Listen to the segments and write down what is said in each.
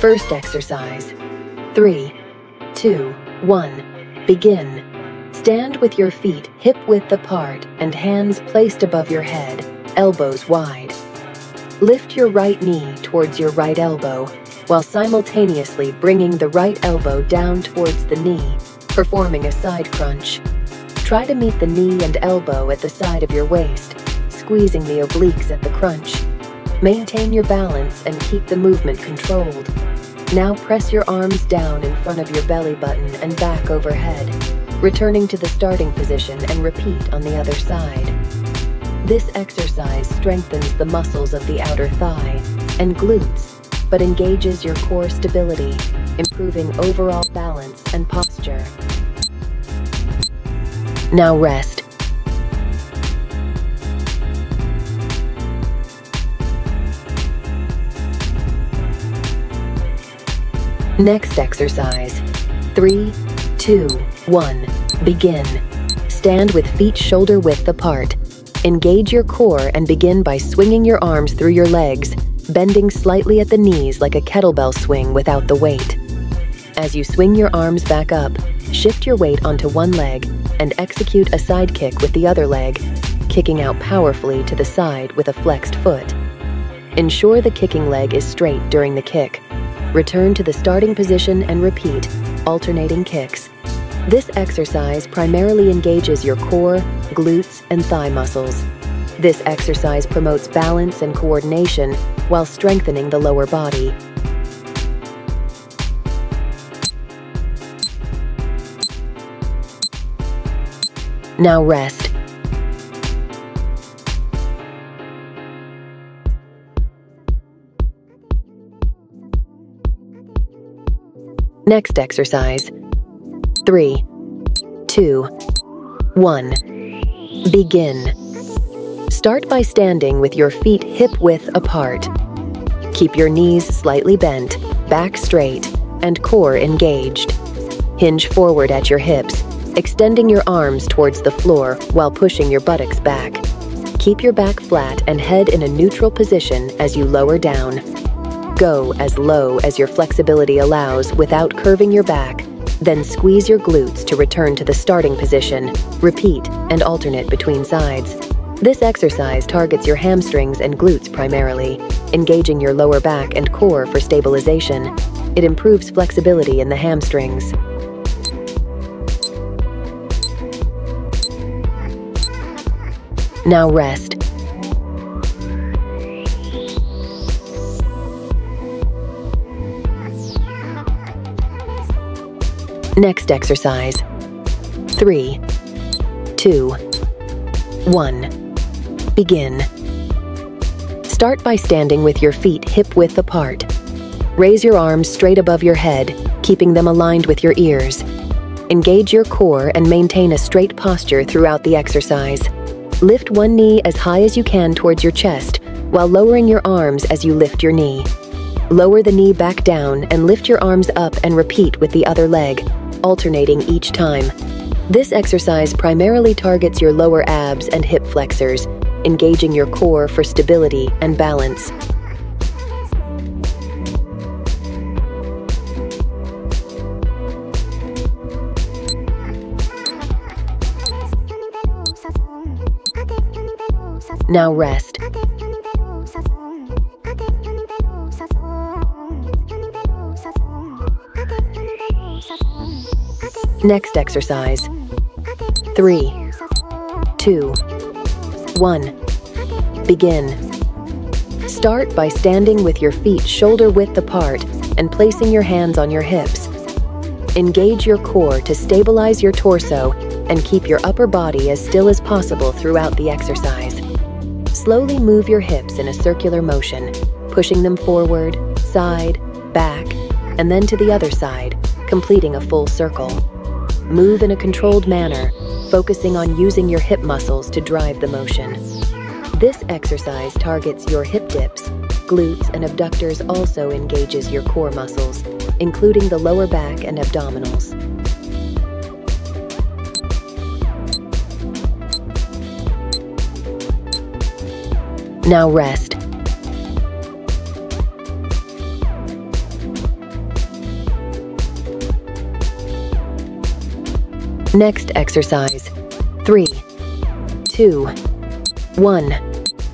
First exercise. 3, 2, 1. Begin. Stand with your feet hip-width apart and hands placed above your head, elbows wide. Lift your right knee towards your right elbow, while simultaneously bringing the right elbow down towards the knee, performing a side crunch. Try to meet the knee and elbow at the side of your waist, squeezing the obliques at the crunch. Maintain your balance and keep the movement controlled. Now press your arms down in front of your belly button and back overhead, returning to the starting position and repeat on the other side. This exercise strengthens the muscles of the outer thigh and glutes, but engages your core stability, improving overall balance and posture. Now rest. Next exercise. 3, 2, 1. Begin. Stand with feet shoulder width apart. Engage your core and begin by swinging your arms through your legs, bending slightly at the knees like a kettlebell swing without the weight. As you swing your arms back up, shift your weight onto one leg and execute a side kick with the other leg, kicking out powerfully to the side with a flexed foot. Ensure the kicking leg is straight during the kick. Return to the starting position and repeat, alternating kicks. This exercise primarily engages your core, glutes, and thigh muscles. This exercise promotes balance and coordination while strengthening the lower body. Now rest. Next exercise. 3, 2, 1. Begin. Start by standing with your feet hip-width apart. Keep your knees slightly bent, back straight, and core engaged. Hinge forward at your hips, extending your arms towards the floor while pushing your buttocks back. Keep your back flat and head in a neutral position as you lower down. Go as low as your flexibility allows without curving your back, then squeeze your glutes to return to the starting position. Repeat and alternate between sides. This exercise targets your hamstrings and glutes primarily, engaging your lower back and core for stabilization. It improves flexibility in the hamstrings. Now rest. Next exercise. 3, 2, 1. Begin. Start by standing with your feet hip-width apart. Raise your arms straight above your head, keeping them aligned with your ears. Engage your core and maintain a straight posture throughout the exercise. Lift one knee as high as you can towards your chest, while lowering your arms as you lift your knee. Lower the knee back down and lift your arms up and repeat with the other leg, alternating each time. This exercise primarily targets your lower abs and hip flexors, engaging your core for stability and balance. Now rest. Next exercise. 3, 2, 1. Begin. Start by standing with your feet shoulder width apart and placing your hands on your hips. Engage your core to stabilize your torso and keep your upper body as still as possible throughout the exercise. Slowly move your hips in a circular motion, pushing them forward, side, back, and then to the other side, completing a full circle. Move in a controlled manner, focusing on using your hip muscles to drive the motion. This exercise targets your hip dips, glutes, and abductors. Also engages your core muscles, including the lower back and abdominals. Now rest. Next exercise. 3, 2, 1.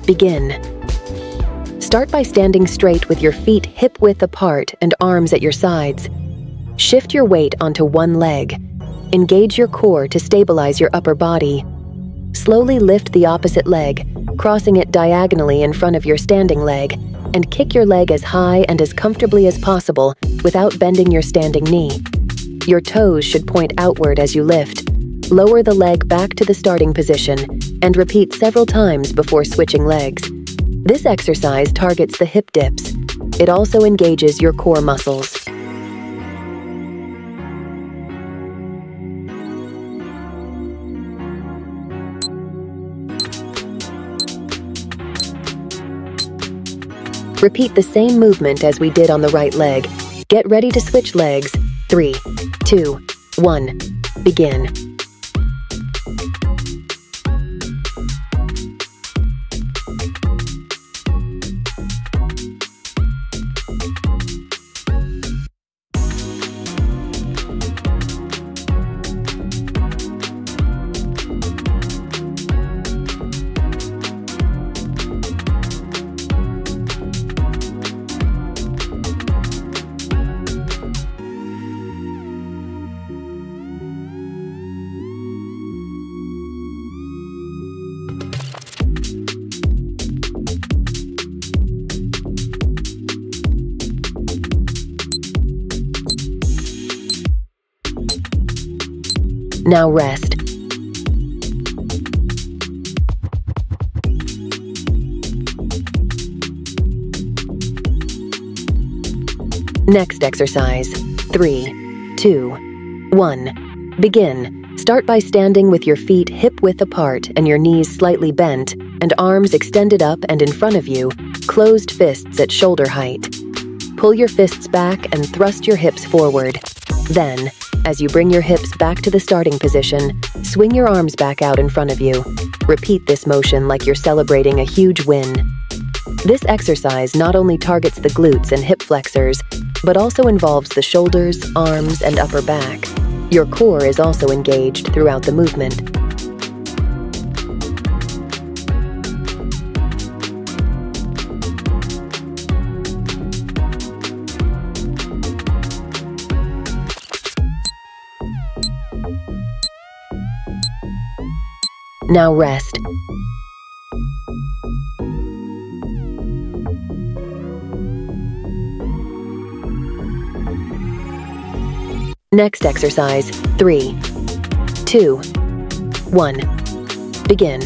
Begin. Start by standing straight with your feet hip-width apart and arms at your sides. Shift your weight onto one leg. Engage your core to stabilize your upper body. Slowly lift the opposite leg, crossing it diagonally in front of your standing leg, and kick your leg as high and as comfortably as possible without bending your standing knee. Your toes should point outward as you lift. Lower the leg back to the starting position and repeat several times before switching legs. This exercise targets the hip dips. It also engages your core muscles. Repeat the same movement as we did on the right leg. Get ready to switch legs. 3, 2, 1. Begin. Now rest. Next exercise. 3, 2, 1. Begin. Start by standing with your feet hip-width apart and your knees slightly bent and arms extended up and in front of you, closed fists at shoulder height. Pull your fists back and thrust your hips forward. Then, as you bring your hips back to the starting position, swing your arms back out in front of you. Repeat this motion like you're celebrating a huge win. This exercise not only targets the glutes and hip flexors, but also involves the shoulders, arms, and upper back. Your core is also engaged throughout the movement. Now rest. Next exercise. 3, 2, 1. Begin.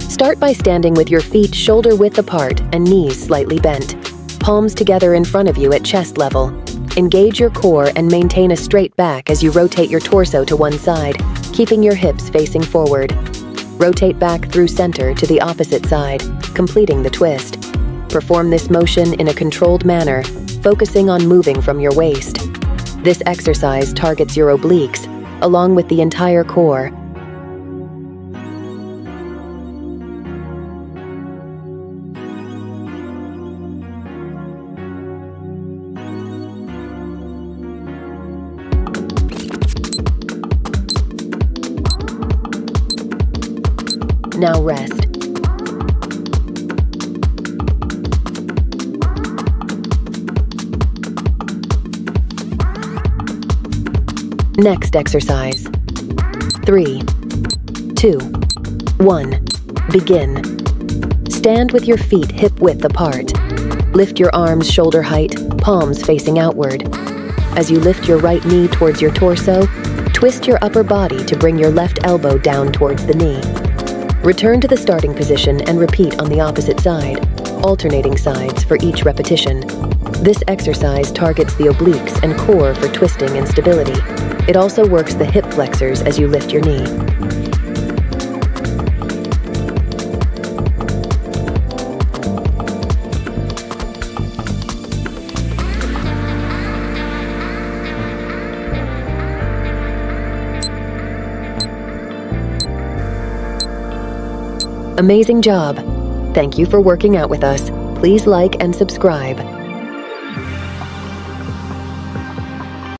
Start by standing with your feet shoulder width apart and knees slightly bent. Palms together in front of you at chest level. Engage your core and maintain a straight back as you rotate your torso to one side, keeping your hips facing forward. Rotate back through center to the opposite side, completing the twist. Perform this motion in a controlled manner, focusing on moving from your waist. This exercise targets your obliques, along with the entire core. Now rest. Next exercise. 3, 2, 1. Begin. Stand with your feet hip-width apart. Lift your arms shoulder height, palms facing outward. As you lift your right knee towards your torso, twist your upper body to bring your left elbow down towards the knee. Return to the starting position and repeat on the opposite side, alternating sides for each repetition. This exercise targets the obliques and core for twisting and stability. It also works the hip flexors as you lift your knee. Amazing job! Thank you for working out with us. Please like and subscribe.